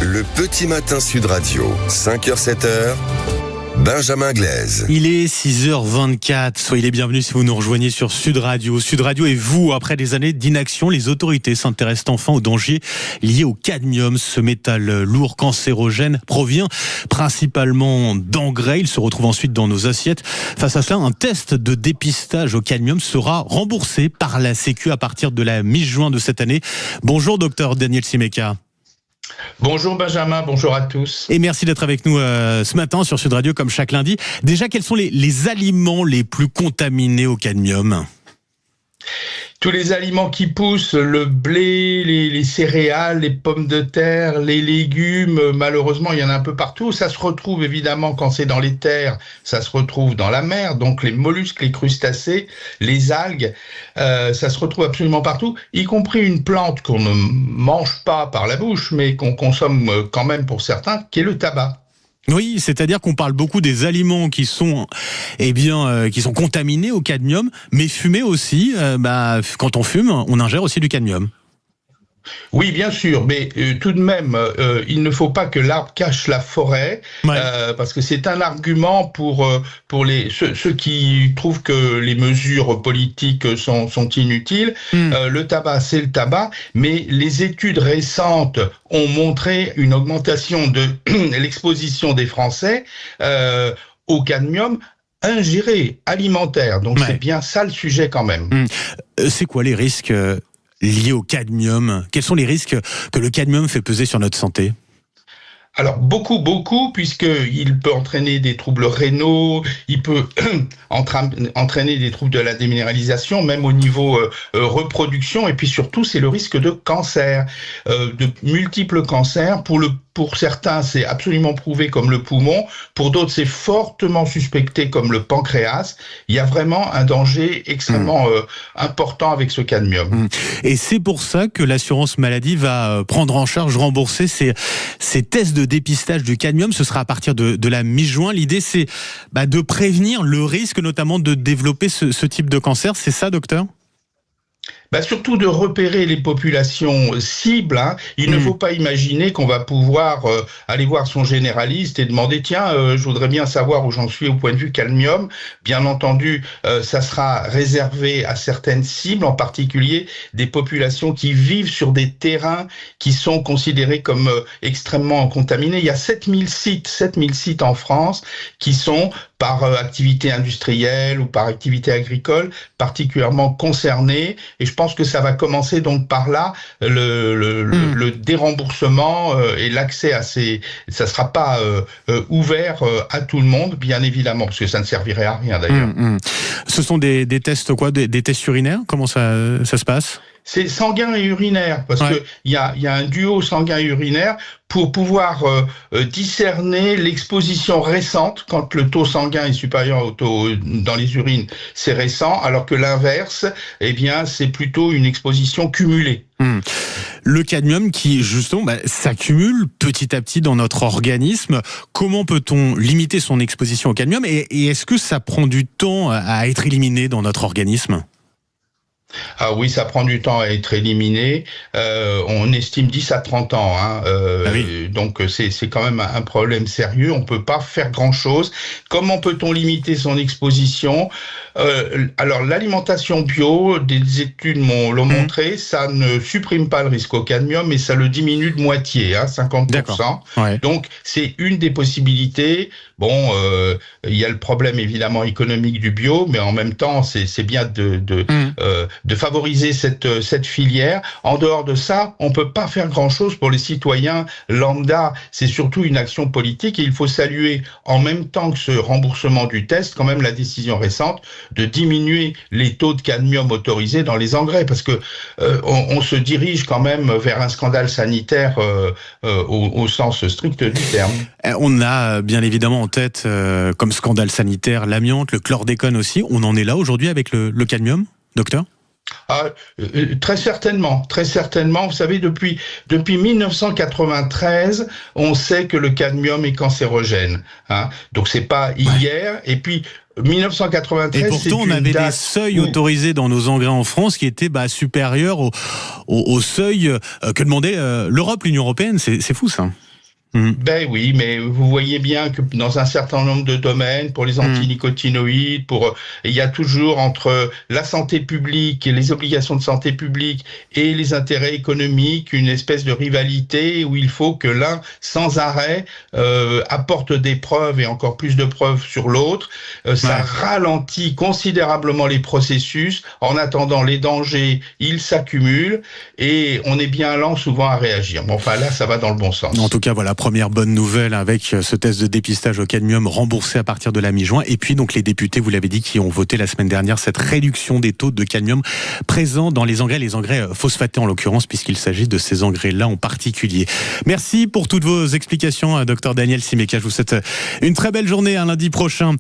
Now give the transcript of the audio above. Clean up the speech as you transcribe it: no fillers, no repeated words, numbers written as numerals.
Le petit matin Sud Radio, 5h-7h, Benjamin Glaise. Il est 6h24, soyez les bienvenus si vous nous rejoignez sur Sud Radio. Sud Radio et vous, après des années d'inaction, les autorités s'intéressent enfin aux dangers liés au cadmium. Ce métal lourd cancérogène provient principalement d'engrais. Il se retrouve ensuite dans nos assiettes. Face à cela, un test de dépistage au cadmium sera remboursé par la Sécu à partir de la mi-juin de cette année. Bonjour docteur Daniel Simeka. Bonjour Benjamin, bonjour à tous. Et merci d'être avec nous ce matin sur Sud Radio comme chaque lundi. Déjà, quels sont les aliments les plus contaminés au cadmium ? Tous les aliments qui poussent, le blé, les céréales, les pommes de terre, les légumes, malheureusement il y en a un peu partout. Ça se retrouve évidemment quand c'est dans les terres, ça se retrouve dans la mer, donc les mollusques, les crustacés, les algues, ça se retrouve absolument partout, y compris une plante qu'on ne mange pas par la bouche, mais qu'on consomme quand même pour certains, qui est le tabac. Oui, c'est-à-dire qu'on parle beaucoup des aliments qui sont, qui sont contaminés au cadmium, mais fumés aussi. Quand on fume, on ingère aussi du cadmium. Oui, bien sûr, mais tout de même, il ne faut pas que l'arbre cache la forêt, parce que c'est un argument pour ceux qui trouvent que les mesures politiques sont inutiles. Le tabac, c'est le tabac, mais les études récentes ont montré une augmentation de l'exposition des Français au cadmium ingéré, alimentaire. Donc c'est bien ça le sujet quand même. C'est quoi les risques liés au cadmium? Quels sont les risques que le cadmium fait peser sur notre santé? Alors beaucoup, puisqu'il peut entraîner des troubles rénaux, il peut entraîner des troubles de la déminéralisation, même au niveau reproduction, et puis surtout c'est le risque de cancer, de multiples cancers. Pour certains, c'est absolument prouvé comme le poumon. Pour d'autres, c'est fortement suspecté comme le pancréas. Il y a vraiment un danger extrêmement important avec ce cadmium. Et c'est pour ça que l'assurance maladie va prendre en charge, rembourser ces tests de dépistage du cadmium. Ce sera à partir de la mi-juin. L'idée, c'est de prévenir le risque, notamment de développer ce type de cancer. C'est ça, docteur ? Surtout de repérer les populations cibles. Il ne faut pas imaginer qu'on va pouvoir aller voir son généraliste et demander je voudrais bien savoir où j'en suis au point de vue cadmium. Bien entendu, ça sera réservé à certaines cibles, en particulier des populations qui vivent sur des terrains qui sont considérés comme extrêmement contaminés. Il y a 7000 sites en France qui sont par activité industrielle ou par activité agricole particulièrement concernés, et je pense que ça va commencer donc par là, le déremboursement et l'accès à ça sera pas ouvert à tout le monde, bien évidemment, parce que ça ne servirait à rien d'ailleurs. Ce sont des tests des tests urinaires? Comment ça se passe? C'est sanguin et urinaire, parce que il y a un duo sanguin-urinaire pour pouvoir discerner l'exposition récente. Quand le taux sanguin est supérieur au taux dans les urines, c'est récent, alors que l'inverse, c'est plutôt une exposition cumulée. Le cadmium qui, justement, s'accumule petit à petit dans notre organisme. Comment peut-on limiter son exposition au cadmium et est-ce que ça prend du temps à être éliminé dans notre organisme ? Ah oui, ça prend du temps à être éliminé. On estime 10 à 30 ans. Donc c'est quand même un problème sérieux. On peut pas faire grand-chose. Comment peut-on limiter son exposition ? Alors l'alimentation bio, des études l'ont montré, ça ne supprime pas le risque au cadmium, mais ça le diminue de moitié, 50%. Donc c'est une des possibilités. Il y a le problème évidemment économique du bio, mais en même temps c'est bien de favoriser cette filière. En dehors de ça, on peut pas faire grand-chose pour les citoyens lambda. C'est surtout une action politique, et il faut saluer en même temps que ce remboursement du test, quand même la décision récente de diminuer les taux de cadmium autorisés dans les engrais, parce que on se dirige quand même vers un scandale sanitaire au sens strict du terme. On a bien évidemment en tête comme scandale sanitaire l'amiante, le chlordécone aussi. On en est là aujourd'hui avec le cadmium, docteur ? Très certainement. Vous savez, depuis 1993, on sait que le cadmium est cancérogène. Donc c'est pas hier. Et puis 1993, et pourtant, on avait des seuils autorisés dans nos engrais en France qui étaient supérieurs au seuil que demandait l'Europe, l'Union européenne. C'est fou, ça. Ben oui, mais vous voyez bien que dans un certain nombre de domaines, pour les antinicotinoïdes, il y a toujours entre la santé publique et les obligations de santé publique et les intérêts économiques une espèce de rivalité où il faut que l'un, sans arrêt, apporte des preuves et encore plus de preuves sur l'autre. Ça ralentit considérablement les processus. En attendant, les dangers, ils s'accumulent et on est bien lent souvent à réagir. Bon, enfin là, ça va dans le bon sens. En tout cas, voilà, première bonne nouvelle avec ce test de dépistage au cadmium remboursé à partir de la mi-juin. Et puis donc les députés, vous l'avez dit, qui ont voté la semaine dernière cette réduction des taux de cadmium présents dans les engrais phosphatés en l'occurrence, puisqu'il s'agit de ces engrais-là en particulier. Merci pour toutes vos explications, Dr Daniel Simeka. Je vous souhaite une très belle journée, un lundi prochain.